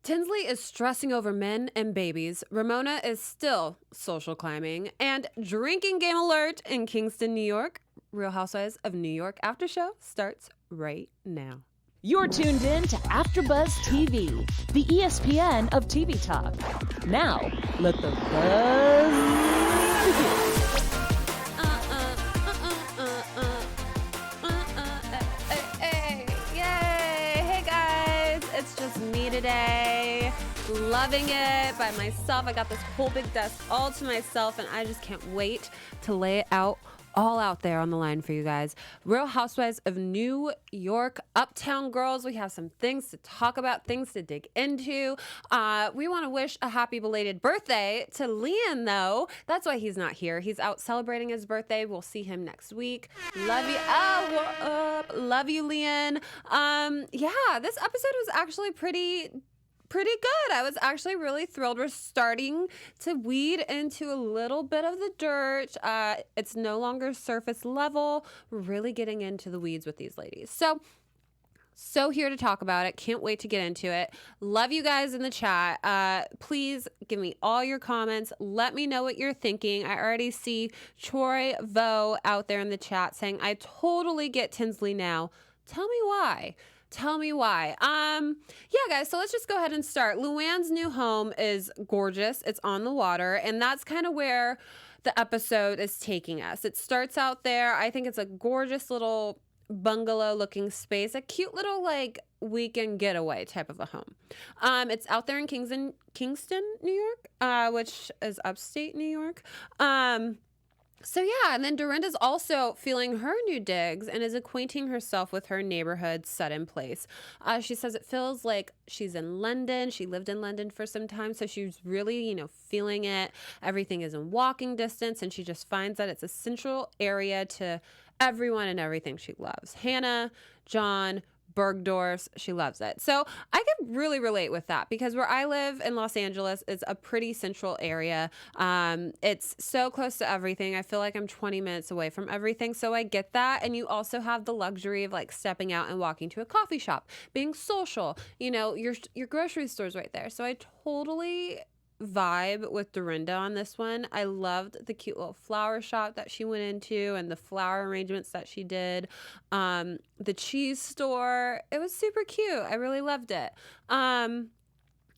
Tinsley is stressing over men and babies. Ramona is still social climbing. And drinking game alert in Kingston, New York. Real Housewives of New York after show starts right now. You're tuned in to AfterBuzz TV, the ESPN of TV talk. Now, let the buzz begin. Yay! Hey guys, it's just me today. Loving it by myself. I got this whole big desk all to myself, and I just can't wait to lay it out all out there on the line for you guys. Real Housewives of New York, Uptown Girls. We have some things to talk about, things to dig into. We want to wish a happy belated birthday to LuAnn, though. That's why he's not here. He's out celebrating his birthday. We'll see him next week. Love you. Oh, what up? Love you, LuAnn. Yeah, this episode was actually pretty good. I was actually really thrilled. We're starting to weed into a little bit of the dirt. It's no longer surface level. We're really getting into the weeds with these ladies. So here to talk about it. Can't wait to get into it. Love you guys in the chat. Please give me all your comments. Let me know what you're thinking. I already see Troy Vo out there in the chat saying, I totally get Tinsley now. Tell me why. Yeah, guys, so let's just go ahead and start. LuAnn's new home is gorgeous. It's on the water, and that's kind of where the episode is taking us. It starts out there. I think it's a gorgeous little bungalow-looking space, a cute little, like, weekend getaway type of a home. It's out there in Kingston, New York, which is upstate New York. So yeah, and then Dorinda's also feeling her new digs and is acquainting herself with her neighborhood set in place. She says it feels like she's in London. She lived in London for some time, so she's really, feeling it. Everything is in walking distance, and she just finds that it's a central area to everyone and everything she loves. Hannah, John, Bergdorf's, she loves it. So I can really relate with that because where I live in Los Angeles is a pretty central area. It's so close to everything. I feel like I'm 20 minutes away from everything. So I get that. And you also have the luxury of like stepping out and walking to a coffee shop, being social, your grocery store's right there. So I totally vibe with Dorinda on this one. I loved the cute little flower shop that she went into and the flower arrangements that she did. The cheese store, it was super cute. I really loved it. And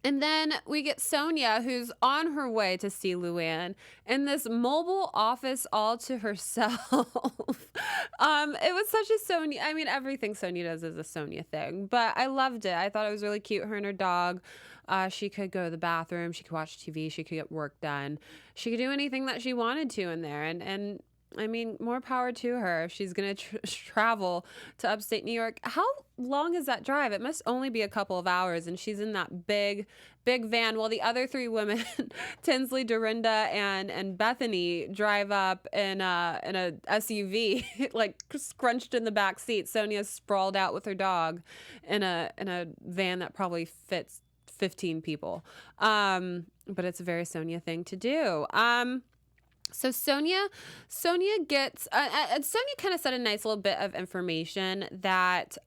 then we get Sonia, who's on her way to see LuAnn in this mobile office all to herself. It was such a Sonia. I mean, everything Sonia does is a Sonia thing, but I loved it. I thought it was really cute. Her and her dog. She could go to the bathroom. She could watch TV. She could get work done. She could do anything that she wanted to in there. And I mean, more power to her if she's going to travel to upstate New York. How long is that drive? It must only be a couple of hours, and she's in that big van while the other three women, Tinsley, Dorinda, and Bethany, drive up in a SUV, like scrunched in the back seat. Sonia's sprawled out with her dog in a van that probably fits 15 people. But it's a very Sonia thing to do. So Sonia gets, Sonia kind of said a nice little bit of information that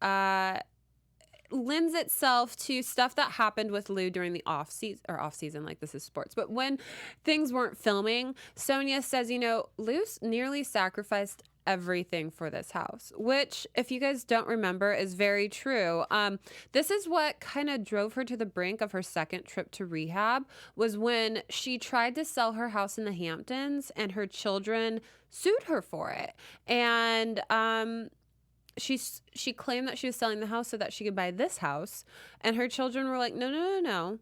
lends itself to stuff that happened with Lou during the off season, like this is sports. But when things weren't filming, Sonia says, Lou nearly sacrificed everything for this house, which, if you guys don't remember, is very true. This is what kind of drove her to the brink of her second trip to rehab, was when she tried to sell her house in the Hamptons and her children sued her for it. And she claimed that she was selling the house so that she could buy this house, and her children were like, no.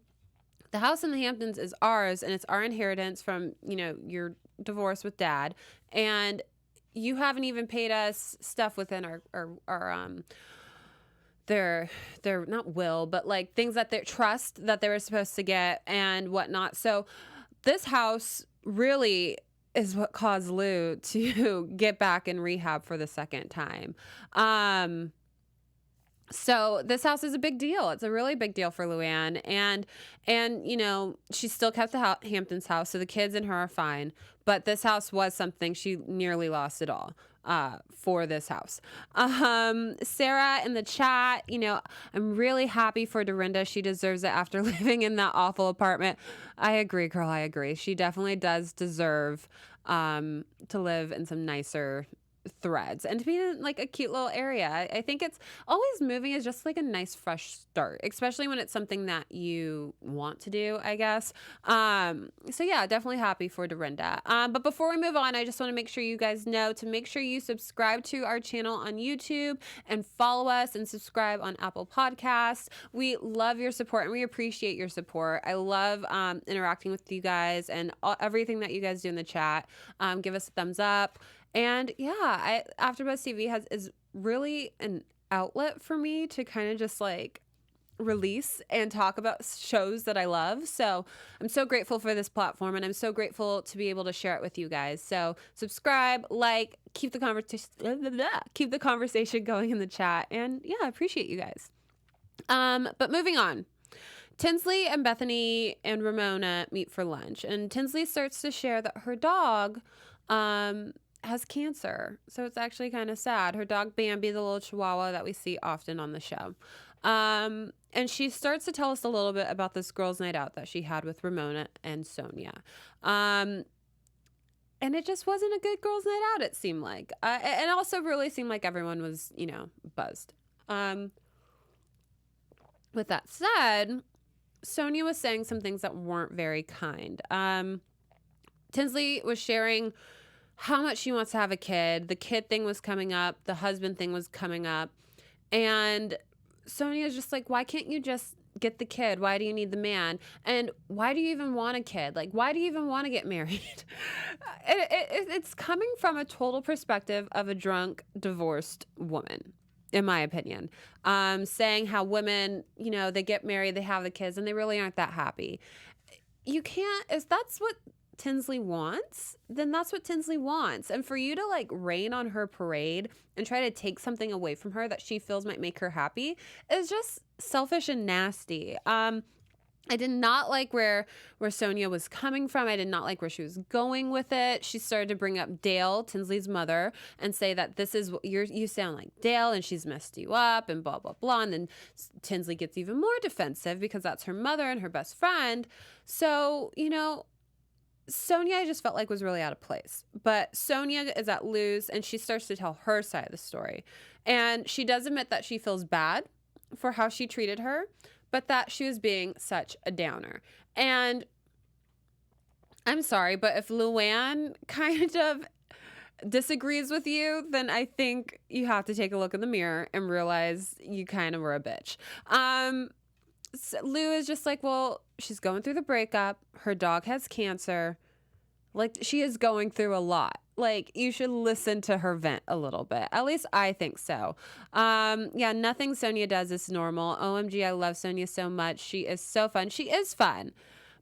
The house in the Hamptons is ours, and it's our inheritance from, your divorce with dad, and you haven't even paid us stuff within our their not will, but like things that they trust that they were supposed to get and whatnot. So this house really is what caused Lou to get back in rehab for the second time. So this house is a big deal. It's a really big deal for LuAnn, and she still kept the Hamptons house, so the kids and her are fine. But this house was something she nearly lost it all for this house. Sarah in the chat, I'm really happy for Dorinda. She deserves it after living in that awful apartment. I agree, girl. I agree. She definitely does deserve to live in some nicer threads and to be in like a cute little area. I think it's always moving is just like a nice fresh start, especially when it's something that you want to do, I guess. So yeah, definitely happy for Dorinda. But before we move on, I just want to make sure you guys know to make sure you subscribe to our channel on YouTube and follow us and subscribe on Apple Podcasts. We love your support and we appreciate your support. I love interacting with you guys and everything that you guys do in the chat. Give us a thumbs up. And yeah, AfterBuzz TV is really an outlet for me to kind of just like release and talk about shows that I love. So I'm so grateful for this platform, and I'm so grateful to be able to share it with you guys. So subscribe, like, keep the conversation going in the chat, and yeah, I appreciate you guys. But moving on. Tinsley and Bethany and Ramona meet for lunch, and Tinsley starts to share that her dog has cancer. So it's actually kind of sad. Her dog Bambi, the little chihuahua that we see often on the show. And she starts to tell us a little bit about this girls' night out that she had with Ramona and Sonia. And it just wasn't a good girls' night out, it seemed like. And also really seemed like everyone was, buzzed. With that said, Sonia was saying some things that weren't very kind. Tinsley was sharing how much she wants to have a kid. The kid thing was coming up. The husband thing was coming up. And Sonia's just like, why can't you just get the kid? Why do you need the man? And why do you even want a kid? Like, why do you even want to get married? It's coming from a total perspective of a drunk, divorced woman, in my opinion. Saying how women, they get married, they have the kids, and they really aren't that happy. You can't, if that's what Tinsley wants, then that's what Tinsley wants. And for you to like rain on her parade and try to take something away from her that she feels might make her happy is just selfish and nasty. I did not like where Sonia was coming from. I did not like where she was going with it. She started to bring up Dale, Tinsley's mother, and say that this is what you sound like Dale and she's messed you up and blah, blah, blah. And then Tinsley gets even more defensive because that's her mother and her best friend. So, Sonia, I just felt like was really out of place. But Sonia is at Lu's and she starts to tell her side of the story. And she does admit that she feels bad for how she treated her, but that she was being such a downer. And I'm sorry, but if LuAnn kind of disagrees with you, then I think you have to take a look in the mirror and realize you kind of were a bitch. So Lu is just like, well, she's going through the breakup. Her dog has cancer. Like, she is going through a lot. Like, you should listen to her vent a little bit. At least I think so. Yeah, nothing Sonia does is normal. OMG, I love Sonia so much. She is so fun. She is fun.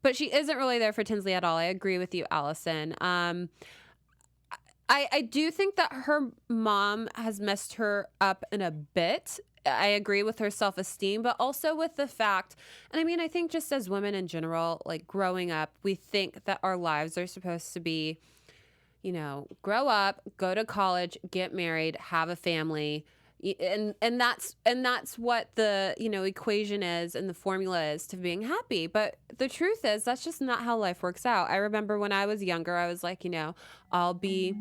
But she isn't really there for Tinsley at all. I agree with you, Allison. I do think that her mom has messed her up in a bit. I agree with her self-esteem, but also with the fact, and I mean, I think just as women in general, like growing up, we think that our lives are supposed to be, grow up, go to college, get married, have a family, and that's what the equation is and the formula is to being happy. But the truth is that's just not how life works out. I remember when I was younger, I was like, I'll be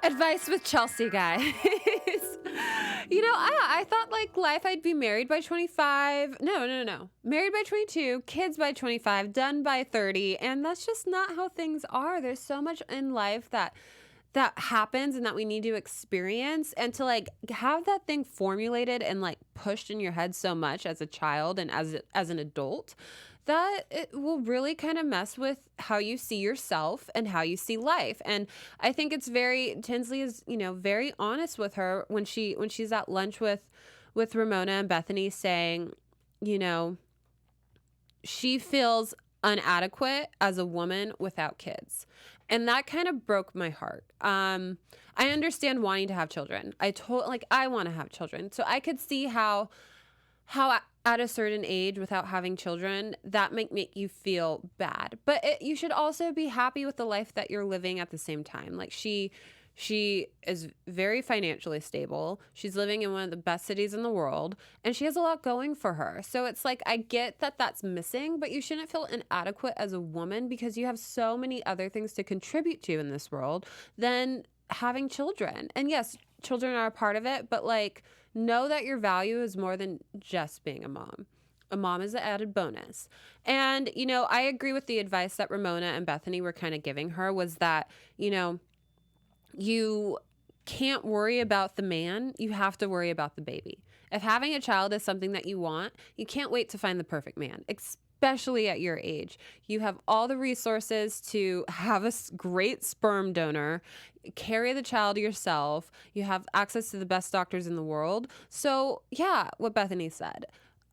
advice with Chelsea, guys. I thought like life, I'd be married by 25. No. Married by 22, kids by 25, done by 30. And that's just not how things are. There's so much in life that happens and that we need to experience, and to like have that thing formulated and like pushed in your head so much as a child and as an adult, that it will really kind of mess with how you see yourself and how you see life. And I think it's Tinsley is, very honest with her when she's at lunch with Ramona and Bethany, saying, she feels inadequate as a woman without kids. And that kind of broke my heart. I understand wanting to have children. I want to have children. So I could see how at a certain age without having children, that might make you feel bad. But you should also be happy with the life that you're living at the same time. Like she is very financially stable. She's living in one of the best cities in the world, and she has a lot going for her. So it's like, I get that that's missing, but you shouldn't feel inadequate as a woman because you have so many other things to contribute to in this world than having children. And yes, children are a part of it, but like, know that your value is more than just being a mom. A mom is an added bonus. And, I agree with the advice that Ramona and Bethany were kind of giving her, was that, you can't worry about the man. You have to worry about the baby. If having a child is something that you want, you can't wait to find the perfect man, especially at your age. You have all the resources to have a great sperm donor, carry the child yourself. You have access to the best doctors in the world. So yeah, what Bethany said,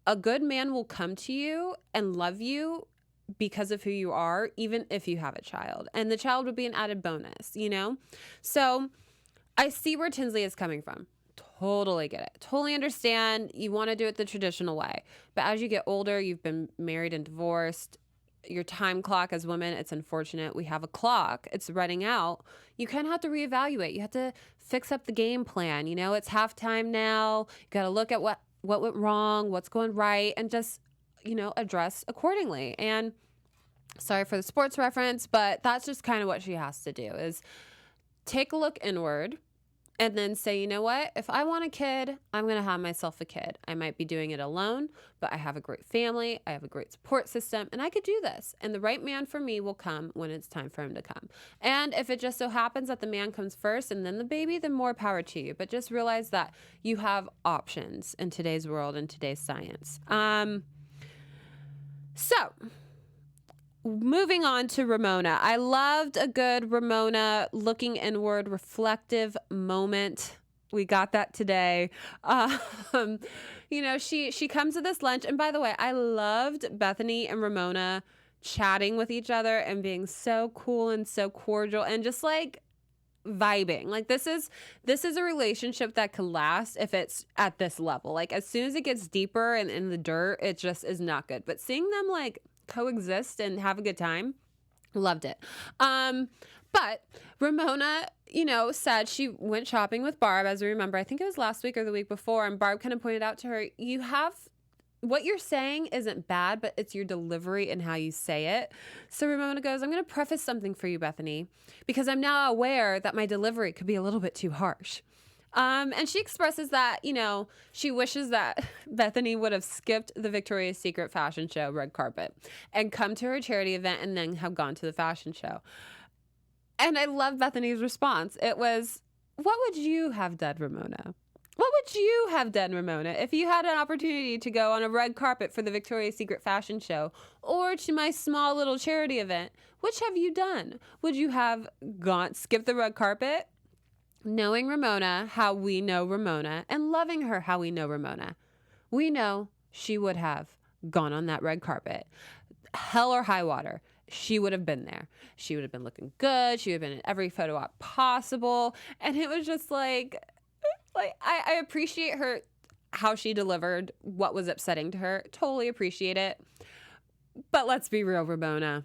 a good man will come to you and love you because of who you are, even if you have a child. And the child would be an added bonus, So I see where Tinsley is coming from. Totally get it. Totally understand. You want to do it the traditional way. But as you get older, you've been married and divorced. Your time clock as women, it's unfortunate. We have a clock. It's running out. You kind of have to reevaluate. You have to fix up the game plan. It's halftime now. You got to look at what went wrong, what's going right, and just address accordingly. And sorry for the sports reference, but that's just kind of what she has to do, is take a look inward and then say, you know what? If I want a kid, I'm going to have myself a kid. I might be doing it alone, but I have a great family. I have a great support system, and I could do this. And the right man for me will come when it's time for him to come. And if it just so happens that the man comes first and then the baby, then more power to you. But just realize that you have options in today's world and today's science. So, moving on to Ramona. I loved a good Ramona looking inward, reflective moment. We got that today. She comes to this lunch. And by the way, I loved Bethany and Ramona chatting with each other and being so cool and so cordial and just like vibing. Like this is a relationship that could last if it's at this level. Like as soon as it gets deeper and in the dirt, it just is not good. But seeing them like coexist and have a good time, loved it. But Ramona, said she went shopping with Barb, as we remember. I think it was last week or the week before, and Barb kind of pointed out to her, what you're saying isn't bad, but it's your delivery and how you say it. So Ramona goes, I'm going to preface something for you, Bethany, because I'm now aware that my delivery could be a little bit too harsh. And she expresses that, she wishes that Bethany would have skipped the Victoria's Secret fashion show red carpet and come to her charity event and then have gone to the fashion show. And I love Bethany's response. It was, what would you have done, Ramona? What would you have done, Ramona, if you had an opportunity to go on a red carpet for the Victoria's Secret fashion show or to my small little charity event? Which have you done? Would you have skipped the red carpet? Knowing Ramona how we know Ramona and loving her how we know Ramona, we know she would have gone on that red carpet. Hell or high water, she would have been there. She would have been looking good. She would have been in every photo op possible. And it was just like I appreciate her, how she delivered what was upsetting to her. Totally appreciate it. But let's be real, Ramona.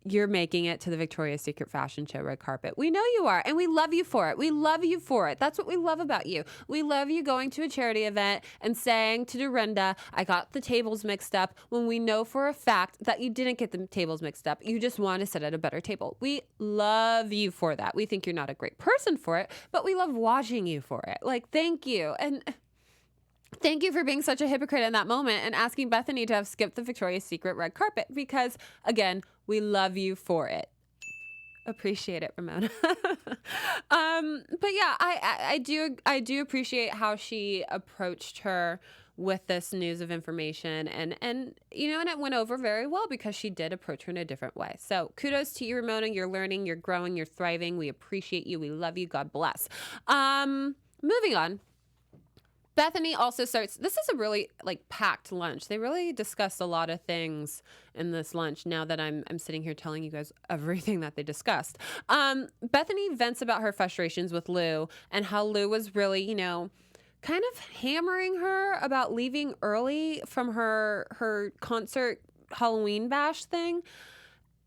You're making it to the Victoria's Secret fashion show red carpet. We know you are, and we love you for it. We love you for it. That's what we love about you. We love you going to a charity event and saying to Dorinda, I got the tables mixed up, when we know for a fact that you didn't get the tables mixed up. You just want to sit at a better table. We love you for that. We think you're not a great person for it, but we love watching you for it. Like, thank you. And thank you for being such a hypocrite in that moment and asking Bethany to have skipped the Victoria's Secret red carpet because, again, we love you for it. Appreciate it, Ramona. But yeah, I do appreciate how she approached her with this news of information and it went over very well because she did approach her in a different way. So kudos to you, Ramona. You're learning, you're growing, you're thriving. We appreciate you. We love you. God bless. Moving on. Bethany also starts. This is a really like packed lunch. They really discussed a lot of things in this lunch. Now that I'm sitting here telling you guys everything that they discussed. Bethany vents about her frustrations with Lou and how Lou was really, kind of hammering her about leaving early from her concert Halloween bash thing.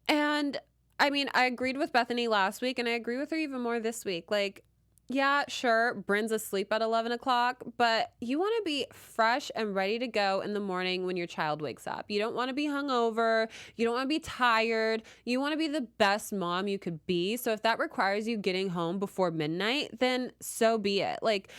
And I mean, I agreed with Bethany last week, and I agree with her even more this week. Like, yeah, sure, Bryn's asleep at 11 o'clock, but you want to be fresh and ready to go in the morning when your child wakes up. You don't want to be hungover. You don't want to be tired. You want to be the best mom you could be. So if that requires you getting home before midnight, then so be it. Like,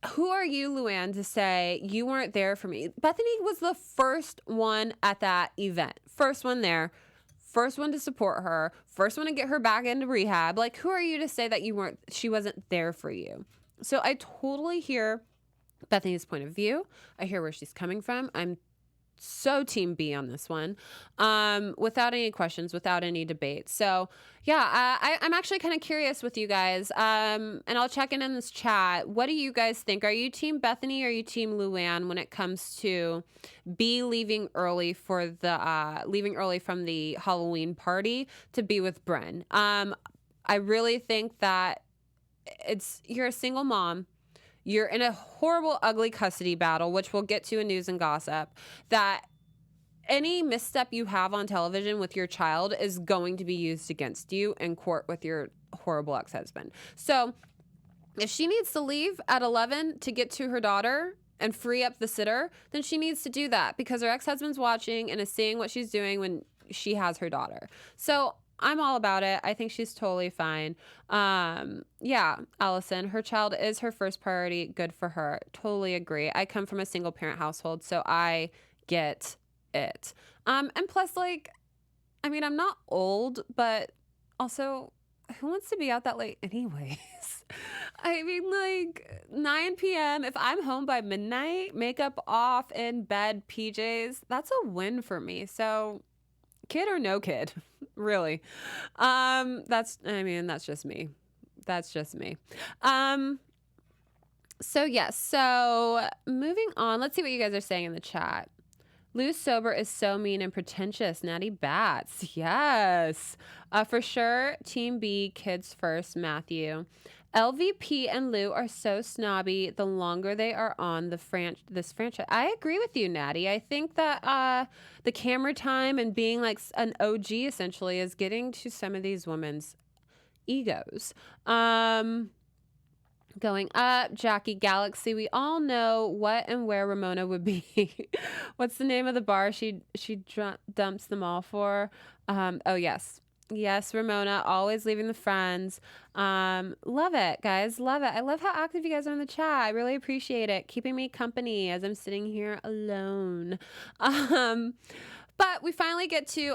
who are you, LuAnn, to say you weren't there for me? Bethany was the first one at that event. First one there. First one to support her, first one to get her back into rehab. Like, who are you to say that she wasn't there for you? So I totally hear Bethany's point of view. I hear where she's coming from. I'm so team B on this one, without any questions, without any debate. So yeah, I'm actually kind of curious with you guys, and I'll check in this chat. What do you guys think? Are you team Bethany or are you team LuAnn when it comes to B leaving early for the leaving early from the Halloween party to be with Bryn? I really think that you're a single mom. You're in a horrible, ugly custody battle, which we'll get to in news and gossip, that any misstep you have on television with your child is going to be used against you in court with your horrible ex-husband. So if she needs to leave at 11 to get to her daughter and free up the sitter, then she needs to do that because her ex-husband's watching and is seeing what she's doing when she has her daughter. So I'm all about it. I think she's totally fine. Yeah, Allison, her child is her first priority. Good for her. Totally agree. I come from a single parent household, so I get it. And plus, like, I mean, I'm not old, but also, who wants to be out that late anyways? I mean, like, 9 p.m., if I'm home by midnight, makeup off, in bed, PJs, that's a win for me. So, kid or no kid, really. That's just me. That's just me. So yes, so moving on, let's see what you guys are saying in the chat. Lou sober is so mean and pretentious. Natty Bats. Yes. For sure, Team B, kids first, Matthew. LVP and Lou are so snobby the longer they are on this franchise. I agree with you, Natty. I think that the camera time and being like an OG essentially is getting to some of these women's egos. Going up, Jackie Galaxy. We all know what and where Ramona would be. What's the name of the bar she dumps them all for? Oh, yes. Yes, Ramona, always leaving the friends. Love it, guys. Love it. I love how active you guys are in the chat. I really appreciate it. Keeping me company as I'm sitting here alone. But we finally get to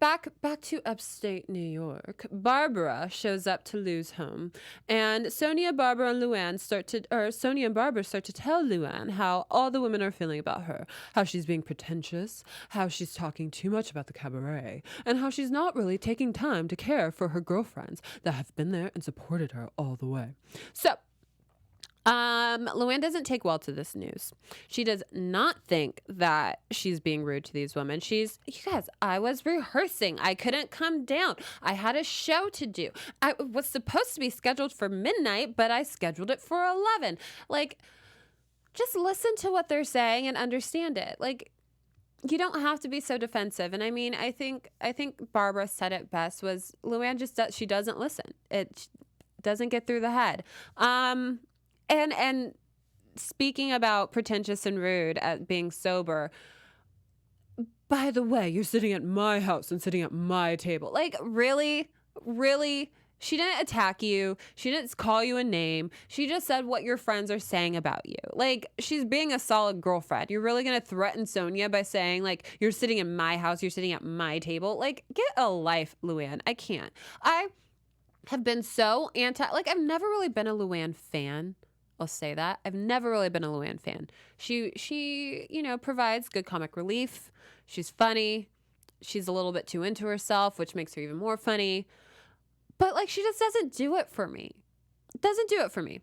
back to upstate New York. Barbara shows up to Lou's home, and Sonia, Barbara, and LuAnn start to tell LuAnn how all the women are feeling about her, how she's being pretentious, how she's talking too much about the cabaret, and how she's not really taking time to care for her girlfriends that have been there and supported her all the way. So LuAnn doesn't take well to this news. She does not think that she's being rude to these women. You guys, I was rehearsing. I couldn't come down. I had a show to do. I was supposed to be scheduled for midnight, but I scheduled it for 11. Like, just listen to what they're saying and understand it. Like, you don't have to be so defensive. And I mean, I think Barbara said it best was LuAnn she doesn't listen. It doesn't get through the head. And speaking about pretentious and rude at being sober, by the way, you're sitting at my house and sitting at my table. Like, really? Really? She didn't attack you. She didn't call you a name. She just said what your friends are saying about you. Like, she's being a solid girlfriend. You're really going to threaten Sonia by saying, like, you're sitting in my house, you're sitting at my table? Like, get a life, LuAnn. I can't. I have been so I've never really been a LuAnn fan. I'll say that. I've never really been a LuAnn fan. She, provides good comic relief. She's funny. She's a little bit too into herself, which makes her even more funny. But, like, she just doesn't do it for me. Doesn't do it for me.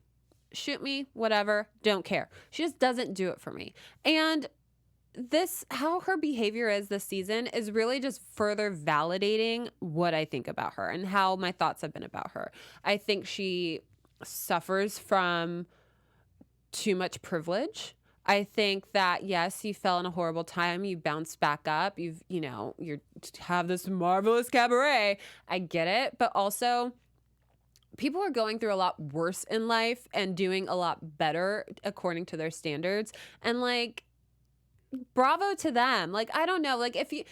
shoot me, whatever, don't care. She just doesn't do it for me. And how her behavior is this season is really just further validating what I think about her and how my thoughts have been about her. I think she suffers from too much privilege. I think that, yes, you fell in a horrible time. You bounced back up. You have this marvelous cabaret. I get it. But also, people are going through a lot worse in life and doing a lot better according to their standards. And like, bravo to them. Like, I don't know. Like, if you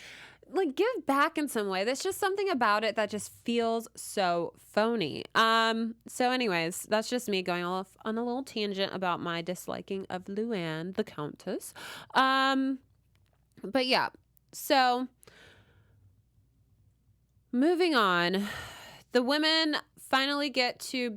like give back in some way, there's just something about it that just feels so phony. So anyways, that's just me going off on a little tangent about my disliking of LuAnn, the Countess. But yeah, so moving on, the women finally get to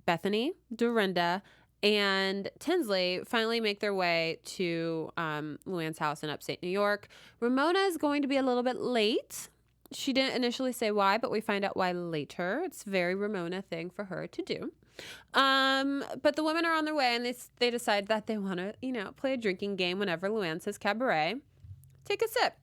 Bethany, Dorinda, and Tinsley finally make their way to LuAnn's house in upstate New York. Ramona is going to be a little bit late. She didn't initially say why, but we find out why later. It's a very Ramona thing for her to do. But the women are on their way, and they decide that they want to, play a drinking game whenever LuAnn says cabaret. Take a sip.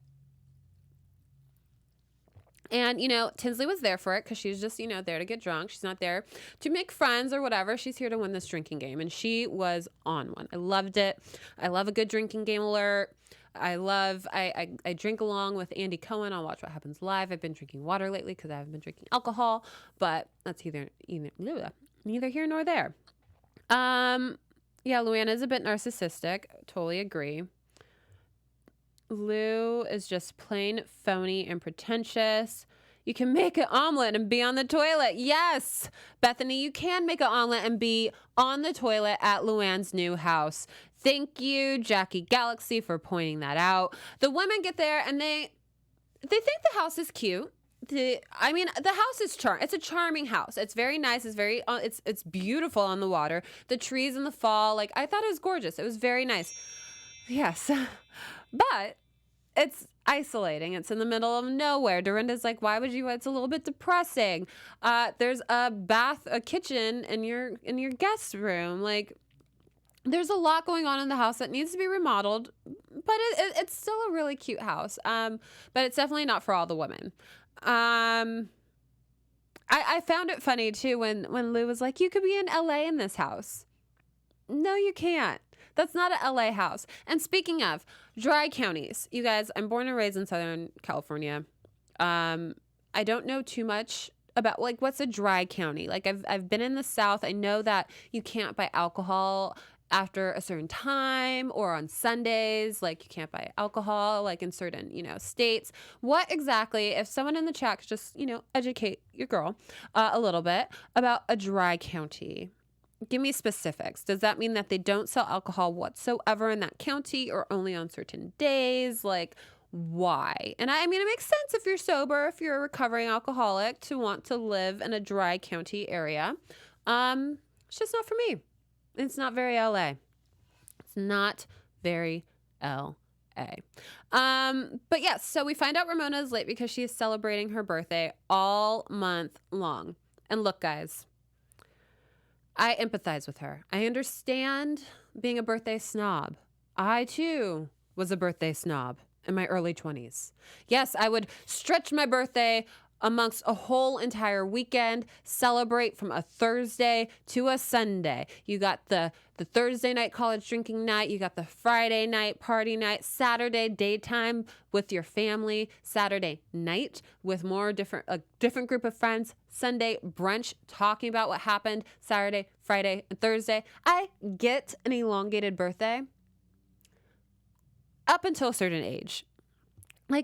And, Tinsley was there for it because she was just, there to get drunk. She's not there to make friends or whatever. She's here to win this drinking game. And she was on one. I loved it. I love a good drinking game alert. I drink along with Andy Cohen on Watch What Happens Live. I've been drinking water lately because I haven't been drinking alcohol. But that's neither here nor there. Yeah, LuAnn is a bit narcissistic. Totally agree. Lou is just plain phony and pretentious. You can make an omelet and be on the toilet. Yes, Bethany, you can make an omelet and be on the toilet at LuAnn's new house. Thank you, Jackie Galaxy, for pointing that out. The women get there and they think the house is cute. The house is It's a charming house. It's very nice. It's beautiful on the water. The trees in the fall, I thought it was gorgeous. It was very nice. Yes. But it's isolating. It's in the middle of nowhere. Dorinda's like, why would you? It's a little bit depressing. There's a kitchen in your guest room. There's a lot going on in the house that needs to be remodeled, but it's still a really cute house. But it's definitely not for all the women. I found it funny too when Lou was like, you could be in LA in this house. No, you can't. That's not an LA house. And speaking of dry counties, you guys, I'm born and raised in Southern California. I don't know too much about what's a dry county. I've been in the South. I know that you can't buy alcohol after a certain time or on Sundays. You can't buy alcohol in certain, states. What exactly, if someone in the chat could just, educate your girl a little bit about a dry county. Give me specifics. Does that mean that they don't sell alcohol whatsoever in that county or only on certain days? Why? And it makes sense if you're sober, if you're a recovering alcoholic, to want to live in a dry county area. It's just not for me. It's not very LA. It's not very LA. But yes, so we find out Ramona is late because she is celebrating her birthday all month long. And look, guys, I empathize with her. I understand being a birthday snob. I, too, was a birthday snob in my early 20s. Yes, I would stretch my birthday amongst a whole entire weekend, celebrate from a Thursday to a Sunday. You got the Thursday night college drinking night. You got the Friday night party night, Saturday daytime with your family, Saturday night with a different group of friends, Sunday brunch talking about what happened Saturday, Friday, and Thursday. I get an elongated birthday up until a certain age.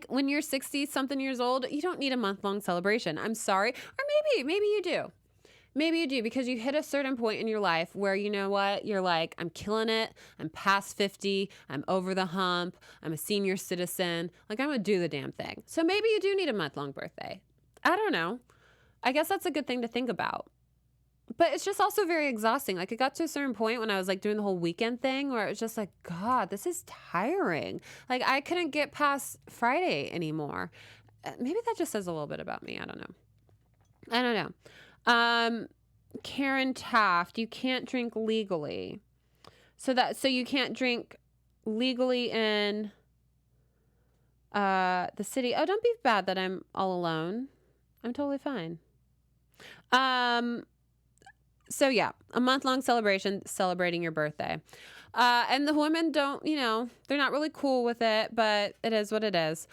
When you're 60-something years old, you don't need a month-long celebration. I'm sorry. Or maybe you do. Maybe you do, because you hit a certain point in your life where, you know what, you're like, I'm killing it. I'm past 50. I'm over the hump. I'm a senior citizen. I'm going to do the damn thing. So maybe you do need a month-long birthday. I don't know. I guess that's a good thing to think about. But it's just also very exhausting. It got to a certain point when I was doing the whole weekend thing where it was just God, this is tiring. I couldn't get past Friday anymore. Maybe that just says a little bit about me. I don't know. Karen Taft, you can't drink legally. So you can't drink legally in the city. Oh, don't be bad that I'm all alone. I'm totally fine. So yeah, a month-long celebration celebrating your birthday. And the women don't, they're not really cool with it, but it is what it is.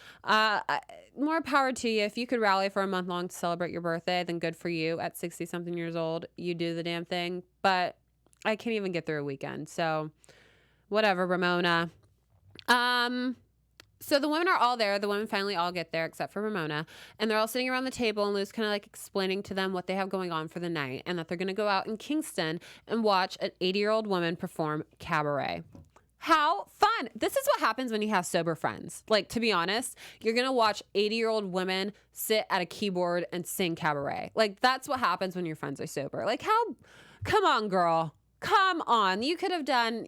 More power to you. If you could rally for a month long to celebrate your birthday, then good for you. At 60-something years old, you do the damn thing. But I can't even get through a weekend. So whatever, Ramona. So the women are all there. The women finally all get there except for Ramona. And they're all sitting around the table, and Lou's kind of like explaining to them what they have going on for the night and that they're going to go out in Kingston and watch an 80-year-old woman perform cabaret. How fun. This is what happens when you have sober friends. Like, to be honest, you're going to watch 80-year-old women sit at a keyboard and sing cabaret. Like, that's what happens when your friends are sober. Like, come on, girl. Come on. You could have done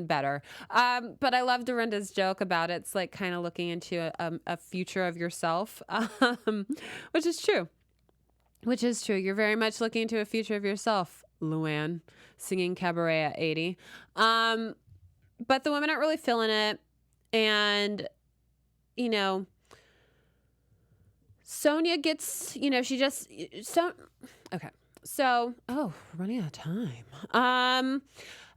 better. But I love Dorinda's joke about it's like kind of looking into a future of yourself, which is true. You're very much looking into a future of yourself, LuAnn, singing cabaret at 80. But the women aren't really feeling it. And, Sonia gets, okay. So, we're running out of time.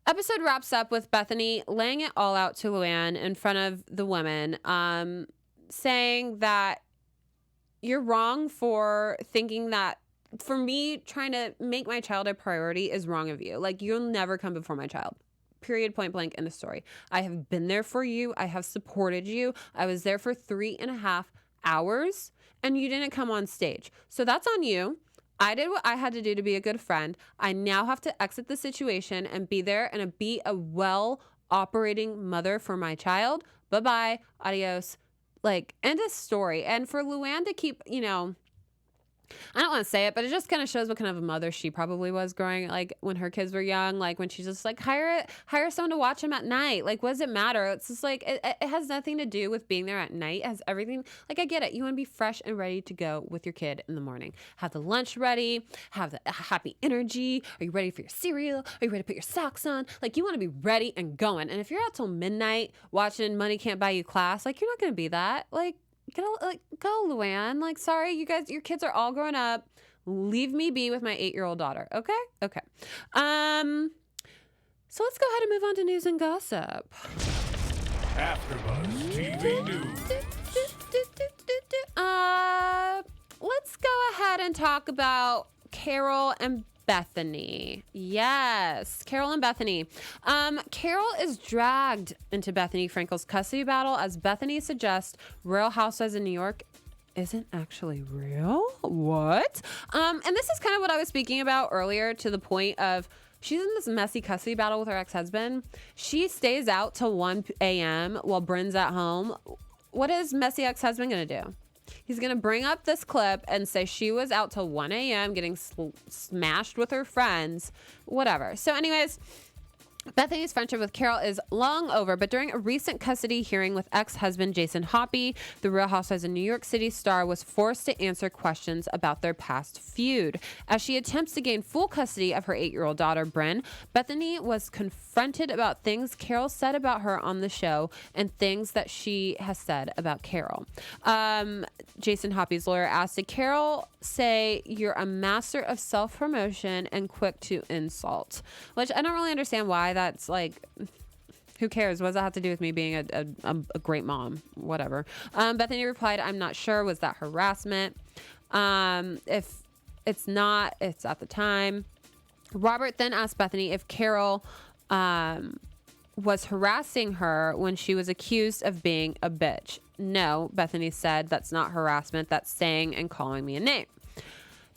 Episode wraps up with Bethany laying it all out to LuAnn in front of the women, saying that you're wrong for thinking that for me trying to make my child a priority is wrong of you. Like, you'll never come before my child. Period, point blank, in the story. I have been there for you. I have supported you. I was there for 3.5 hours and you didn't come on stage. So that's on you. I did what I had to do to be a good friend. I now have to exit the situation and be there and be a well operating mother for my child. Bye-bye. Adios. Like, end of story. And for LuAnn to keep, I don't want to say it, but it just kind of shows what kind of a mother she probably was growing, like when her kids were young, like when she's just like, hire someone to watch them at night. Like, what does it matter? It's just like, it has nothing to do with being there at night. It has everything. Like, I get it. You want to be fresh and ready to go with your kid in the morning. Have the lunch ready, have the happy energy. Are you ready for your cereal? Are you ready to put your socks on? Like, you want to be ready and going. And if you're out till midnight watching Money Can't Buy You class, like, you're not going to be that. Like, go, LuAnn. Like, sorry, you guys, your kids are all grown up. Leave me be with my 8-year-old daughter. Okay. So let's go ahead and move on to news and gossip. AfterBuzz TV News. Let's go ahead and talk about Carol and Bethany. Yes, Carol and Bethany. Carol is dragged into Bethany Frankel's custody battle as Bethany suggests Real Housewives of New York isn't actually real. What? And this is kind of what I was speaking about earlier, to the point of she's in this messy custody battle with her ex-husband. She stays out till 1 a.m. while Bryn's at home. What is messy ex-husband going to do? He's going to bring up this clip and say she was out till 1 a.m. getting smashed with her friends, whatever. So anyways, Bethany's friendship with Carol is long over, but during a recent custody hearing with ex-husband Jason Hoppy, the Real Housewives of New York City star was forced to answer questions about their past feud. As she attempts to gain full custody of her 8-year-old daughter, Bryn, Bethany was confronted about things Carol said about her on the show and things that she has said about Carol. Jason Hoppy's lawyer asked, did Carol say you're a master of self-promotion and quick to insult? Which I don't really understand why that's like, who cares? What does that have to do with me being a great mom? Whatever. Bethany replied, I'm not sure. Was that harassment? If it's not, it's at the time. Robert then asked Bethany if Carol was harassing her when she was accused of being a bitch. No, Bethany said, that's not harassment. That's saying and calling me a name.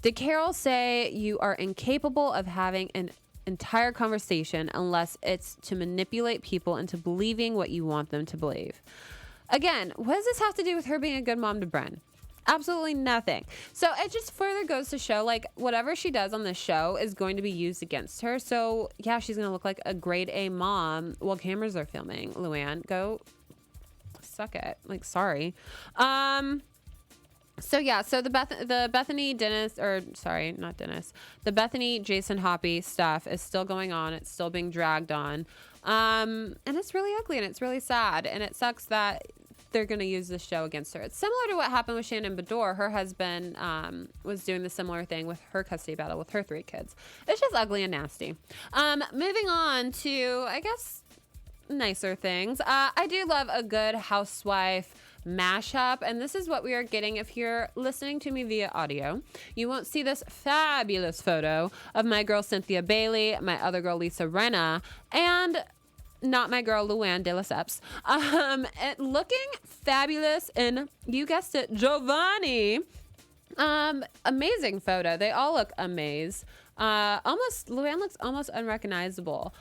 Did Carol say you are incapable of having an entire conversation unless it's to manipulate people into believing what you want them to believe? Again, what does this have to do with her being a good mom to Bryn? Absolutely nothing. So it just further goes to show, like, whatever she does on this show is going to be used against her. So yeah, she's going to look like a grade A mom while cameras are filming. LuAnn, go suck it. Like, sorry. So yeah, so the Bethany Dennis, or sorry, not Dennis, the Bethany Jason Hoppy stuff is still going on. It's still being dragged on, and it's really ugly and it's really sad, and it sucks that they're going to use this show against her. It's similar to what happened with Shannon Bedore. Her husband was doing the similar thing with her custody battle with her 3 kids. It's just ugly and nasty. Moving on to, I guess, nicer things. I do love a good housewife mashup, and this is what we are getting. If you're listening to me via audio, you won't see this fabulous photo of my girl Cynthia Bailey, my other girl Lisa Rinna, and not my girl LuAnn de Lesseps, looking fabulous in, you guessed it, Giovanni. Amazing photo. They all look amazing. LuAnn looks almost unrecognizable.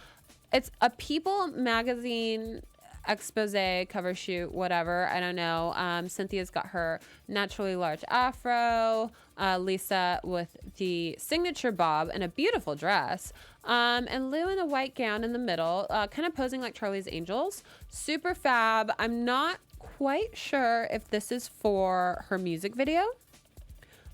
It's a People magazine expose cover shoot, whatever. I don't know. Cynthia's got her naturally large afro. Lisa with the signature bob and a beautiful dress. And Lou in a white gown in the middle, kind of posing like Charlie's Angels. Super fab. I'm not quite sure if this is for her music video.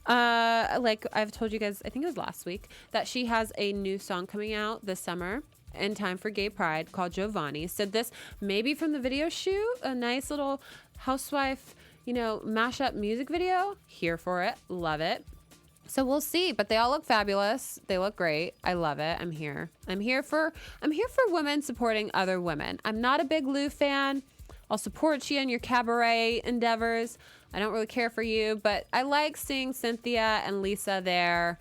Like I've told you guys, I think it was last week, that she has a new song coming out this summer in time for Gay Pride called Giovanni. So this maybe from the video shoot, a nice little housewife, mashup music video. Here for it. Love it. So we'll see, but they all look fabulous. They look great. I love it. I'm here. I'm here for women supporting other women. I'm not a big Lou fan. I'll support you in your cabaret endeavors. I don't really care for you, but I like seeing Cynthia and Lisa there.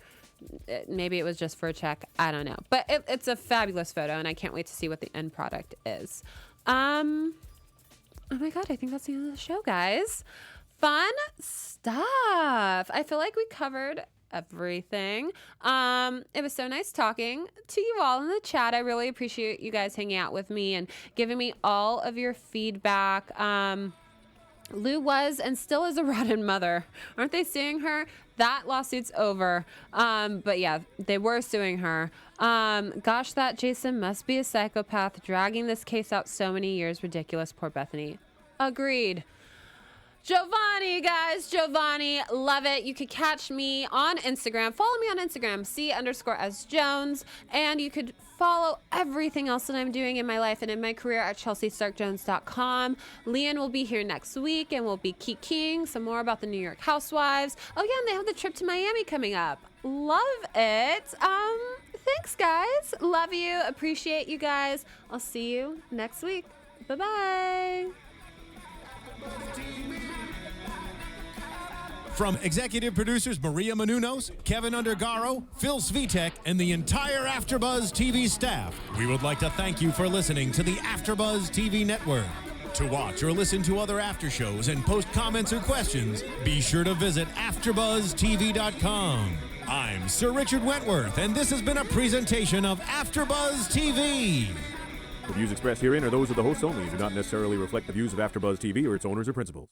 Maybe it was just for a check. I don't know. But it's a fabulous photo, and I can't wait to see what the end product is. Oh my God, I think that's the end of the show, guys. Fun stuff. I feel like we covered everything. It was so nice talking to you all in the chat. I really appreciate you guys hanging out with me and giving me all of your feedback. Lou was and still is a rotten mother. Aren't they suing her? That lawsuit's over. But yeah, they were suing her. Gosh, that Jason must be a psychopath, dragging this case out so many years. Ridiculous. Poor Bethany. Agreed. Giovanni, guys. Giovanni. Love it. You could catch me on Instagram. Follow me on Instagram, C_S_Jones. And you could follow everything else that I'm doing in my life and in my career at ChelseaStarkJones.com. LuAnn will be here next week, and we'll be kikiing some more about the New York Housewives. Oh, yeah, and they have the trip to Miami coming up. Love it. Thanks, guys. Love you. Appreciate you guys. I'll see you next week. Bye-bye. From executive producers Maria Menounos, Kevin Undergaro, Phil Svitek, and the entire AfterBuzz TV staff, we would like to thank you for listening to the AfterBuzz TV network. To watch or listen to other after shows and post comments or questions, be sure to visit AfterBuzzTV.com. I'm Sir Richard Wentworth, and this has been a presentation of AfterBuzz TV. The views expressed herein are those of the hosts only and do not necessarily reflect the views of AfterBuzz TV or its owners or principals.